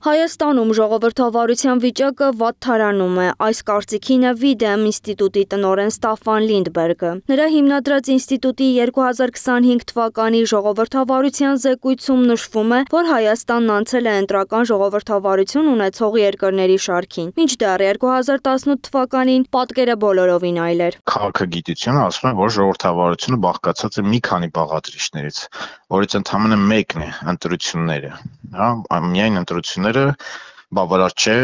Հայաստանում ժողովրդավարության վիճակը վատթարանում է, այս կարծիքին է Videm ինստիտուտի տնօրեն Ստաֆան Լինդբերգը։ Նրա հիմնադրած ինստիտուտի 2025 թվականի ժողովրդավարության զեկույցում նշվում է, որ Հայաստանն անցել է ընտրական ժողովրդավարություն ունեցող երկրների շարքին, մինչդեռ 2018 թվականին պատկերը բոլորովին այլ էր։ Քաղաքագիտությունը ասում է, որ ժողովրդավարությունը բաղկացած է մի քանի բաղադրիչներից, որից ընդամենը մեկն է ընտրությունները, միայն ընտրությունները բավարար չէ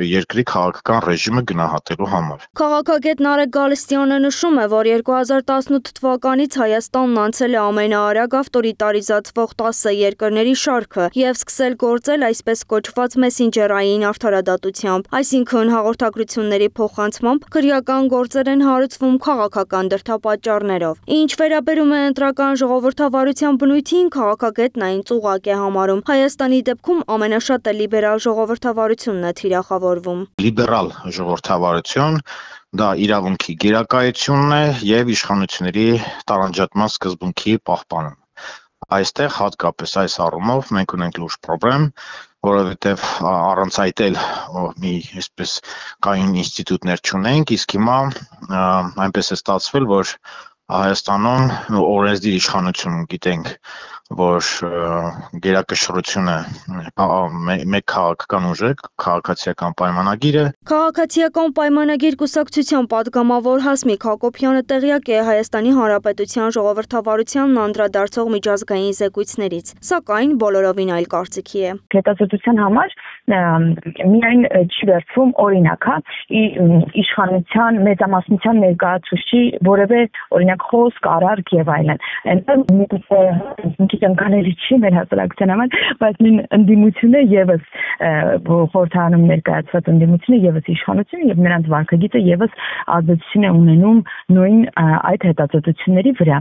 երկրի քաղաքական ռեժիմը գնահատելու համար։ Քաղաքագետ Նարեկ Գալստյանը նշում է, որ 2018 թվականից Հայաստանն անցել է ամենաարագ ավտորիտարիզացվող 10 երկրների շարքը եւ սկսել գործել այսպես կոչված մեսենջերային արդարադատությամբ, այսինքն հաղորդագրությունների փոխանցմամբ քրեական գործեր են հարուցվում քաղաքական դրդապատճառներով։ Ինչ վերաբերում է ընտրական ժողովրդավարության բնույթին, քաղաքագետն այն ծուղակ է համարում։ Հայաստանի դեպքում ամենաշատը լիբերալ ժողովրդավարությունն է թիրախավորվում։ Լիբերալ ժողովրդավարություն դա իրավունքի գերակայությունն է եւ իշխանությունների տարանջատման սկզբունքի պահպանում։ Այստեղ հատկապես այս առումով մենք ունենք լուրջ խնդրեմ, որովհետեւ առանց այդ էլ մի այսպես կային ինստիտուտներ չունենք, իսկ հիմա այնպես է ստացվել, որ Հայաստանում օրենսդիր իշխանություն գիտենք, որ գերակշռությունը մեկ քաղաքական ուժ է, քաղաքացիական պայմանագիրը։ Քաղաքացիական պայմանագիր կուսակցության падգամավոր Հասմիկ Հակոբյանը տեղյակ է Հայաստանի Հանրապետության ժողովրդավարությանն անդրադարձող միջազգային զեկույցներից, սակայն բոլորովին այլ կարծիքի է։ Հետազոտության համար միայն չի վերցվում օրինակ, իշխանության մեծամասնության ներկայացուցիչի որևէ օրինակ խոսք, արարք եւ այլն։ Այնտեղ մի կյանքանելի չի մեր հասարակության համար, բայց նույն ընդդիմությունը եւս խորհրդարանում ներկայացված ընդդիմությունը եւս իշխանությունը եւ նրանց վարքագիծը եւս ազդեցություն է ունենում նույն այդ հետազոտությունների վրա,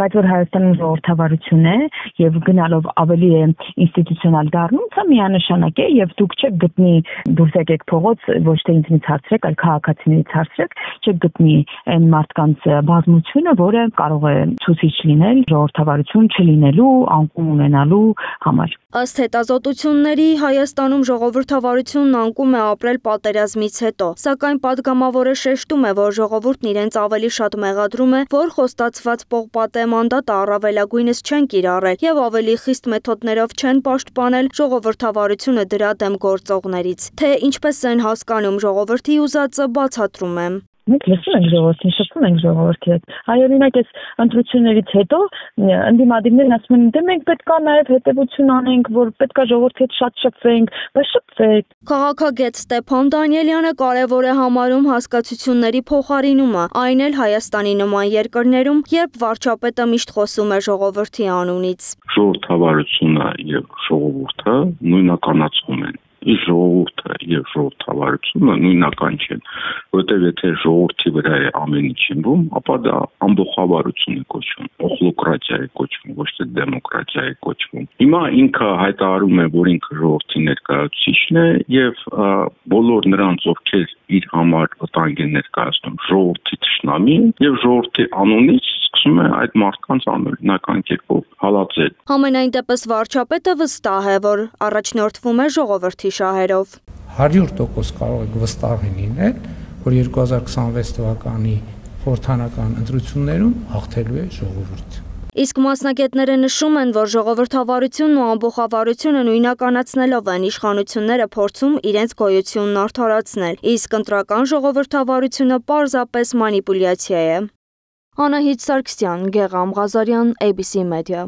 բայց որ Հայաստանում ժողովրդավարություն է եւ գնալով ավելի է ինստիտուցիոնալ դառնում, սա միանշանակ է եւ դուք չեք գտնի դուրս եկեք փողոց ոչ թե ինձնից հարցրեք, այլ քաղաքացիներից հարցրեք, չեք գտնի այն մարդկանց բազմությունը, որը կարող է ցուցիչ լինել ժողովրդավարություն չլինելու, անկում ունենալու համար։ Ըստ հետազոտությունների Հայաստանում ժողովրդավարությունն անկում է ապրել պատերազմից հետո, սակայն падգամավորը շեշտում է, որ ժողովուրդն իրենց ավելի շատ մեղադրում է, որ խոստացված պողպատե մանդատը առավելագույնս չեն կիրառել եւ ավելի խիստ մեթոդներով չեն պաշտպանել ժողովրդավարությունը դրա դեմ գործողներից, թե ինչպես են հասկանում ժողովրդի ուզածը բացատրում է։ Մենք լսում ենք ժողովրդին, շփվում ենք ժողովրդի հետ։ Այ օրինակ այս ընտրություններից հետո ընդդիմադիրներն ասում են, դե մենք պետքա նաև հետևություն անենք, որ պետքա ժողովրդի հետ շատ շփվենք, բայց շփվեք։ Քաղաքագետ Ստեփան Դանիելյանը կարևոր է համարում հասկացությունների փոխարինումը, այն էլ Հայաստանի նման երկրներում, երբ վարչապետը միշտ խոսում է ժողովրդի անունից։ Ժողովրդավարությունը եւ ժողովուրդը նույնականացում են։ Իսկ ժողովուրդը եւ ժողովրդավարությունը նույնական չեն, որտեղ եթե ժողովրդի վրա է ամեն ինչ իմում, ապա դա ամբողջավարություն է կոչվում, օխլոկրատիա է կոչվում, ոչ թե դեմոկրատիա է կոչվում։ Հիմա ինքը հայտարարում է, որ ինքը ժողովրդի ներկայացուցիչն է եւ բոլոր նրանց, ովքեր իր համար վտանգ են ներկայացնում, ժողովրդի թշնամի եւ ժողովրդի անունից սկսում է այդ մարդկանց անօրինական կերպով հալածել։ Համենայն դեպս վարչապետը վստահ է, որ առաջնորդվում է ժողովրդի շահերով։ 100% կարող եք վստահ լինել, որ 2026 թվականի խորհրդանական ընտրություններում հաղթելու է ժողովուրդը։ Իսկ մասնագետները նշում են, որ ժողովրդավարությունն ու ամբողջավարությունը նույնականացնելով են իշխանությունները փորձում իրենց գոյությունն արդարացնել, իսկ ընտրական ժողովրդավարությունը պարզապես մանիպուլյացիա է։ Անահիտ Սարգսյան, Գեղամ Ղազարյան, ABC Media։